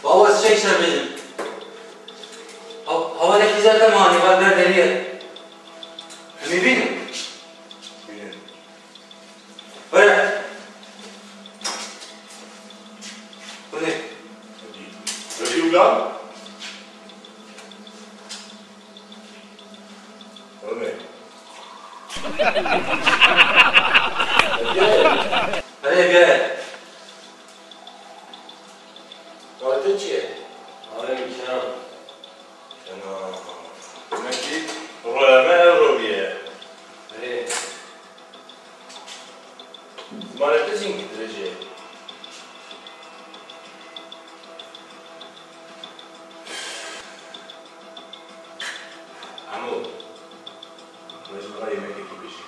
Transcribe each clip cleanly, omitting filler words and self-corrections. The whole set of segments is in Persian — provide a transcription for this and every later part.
بابا چه شبیه هوا نکیزده مانی باید برداریه میبینی؟ بره بره داری اولا؟ بره بیاره کارت چیه؟ آره میکنم نکی رامه روبیه بره زمانت چینگی درجه؟ عمو مجموعه yemek کی بشی؟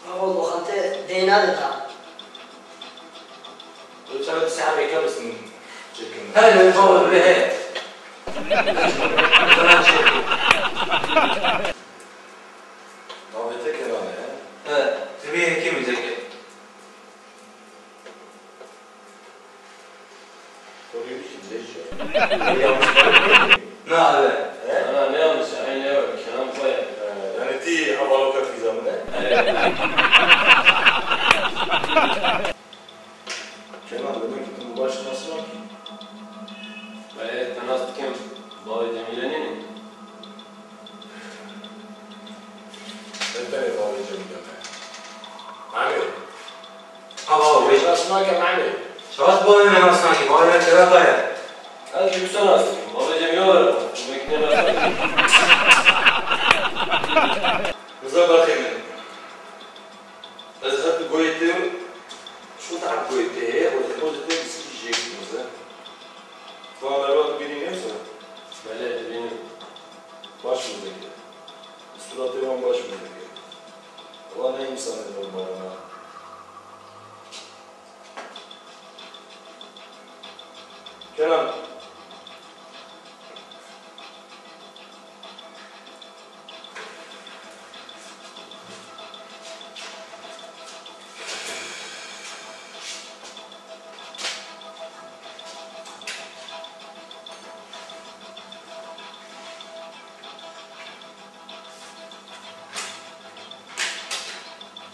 بابا بخاطر دینا دادم تو چرا سعی کردی چکن؟ هلا بابا بره دعوته کرانه؟ تبيه كم يذكر توری میشی درجه؟ نه آره أنا ناوي ساعين ناوي كلام طيب یعنی تی اولو کردی زمانه؟ کنار بگم که تو باش نسیم کی؟ بله تناست كم باقي جميلين بهتره باقی جمیدانه معمول بابا باش نسیم که معمول شاید بابا من اصلا کی بابا من ترى طاير هذا شو تناست باقي جميلين ومكننا رضا داخل من از هات گویته شو تعب گویته ولا خودت نفسك يجيك مثلا فانا الوقت بيني نفسه بله تبين باش مذكر الصورة يوم باش مذكر والله أنا إنسان المرة كلام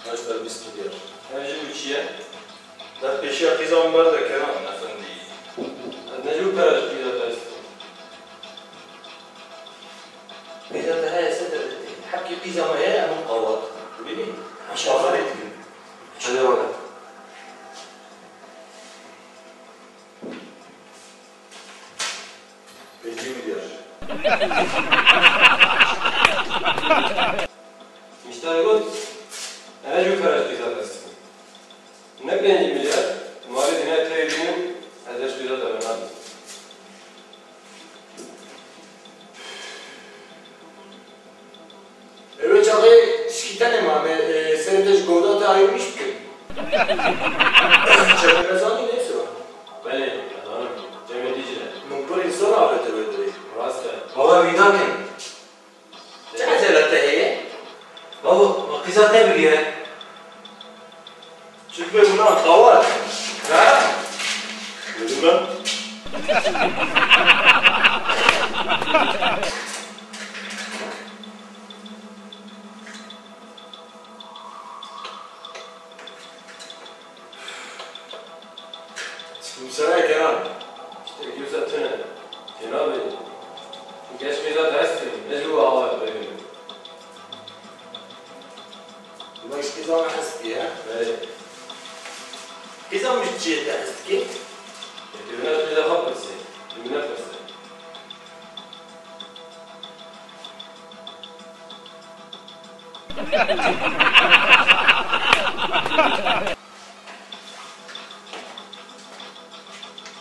Kaçlar biz gidiyor. هاجي وشيا Da peşi akizan var da Kenan efendi. نجوم كراج كذا تاست إذا انتهى سنة حكي بيزا ما هي من قوات. بيني عشان خريط كده. هذا ولا Peki gidiyor. مشتاق قلت نجوم كراج كذا تاست نبي 1 مليار مالي دنيا تريدين هذا شو كذا تبعنا Evet abi şikayet mi abi? Senedeş Godat'a ayırmış ki. Çevremezani neyse var. بله أنا جميل ديجلا Mumpar insan avete böyle. راسته بابا بيداكن Çezelete iyi. بابا قيزات تبيه Çıkma buna kavat. Ha? Dedim ben. Sana Kenan. İşte güzel tane Cenab-ı Geç mizah dersi نجوم هواي طيبين ما اشتغال حسبي ها؟ بله إذا مش جيت حسبي البنات ميزة خبص البنات بس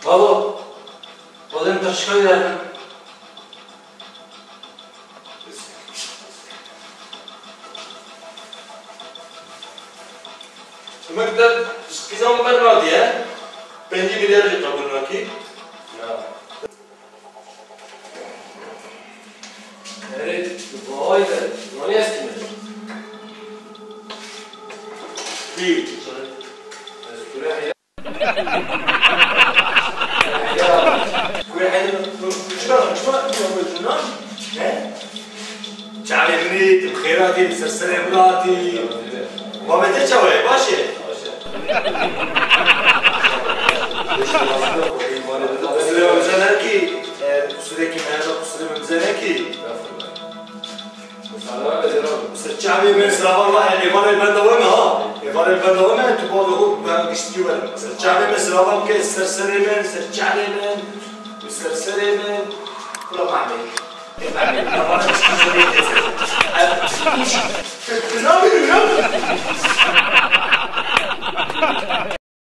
بابا بازم تشکر دارم ده كيزان ببر ناديه 5 مليار قبول ناكي Evet, vay be. Ne yaptın? في تعلمني بخيراتي بسلسلة بلاتي ما بدي شوي ماشي سلام مزنكي سلكي معنا سلام مزنكي سرچاوی من سلام الله ایوان البندوامه ها ایوان البندوامه تو با خود به گشتی ول سرچاوی من سلام که سرسری من سرچاوی من سرسری من کلا معمول معمول نوارش چیزی نیست. نمی‌دونم.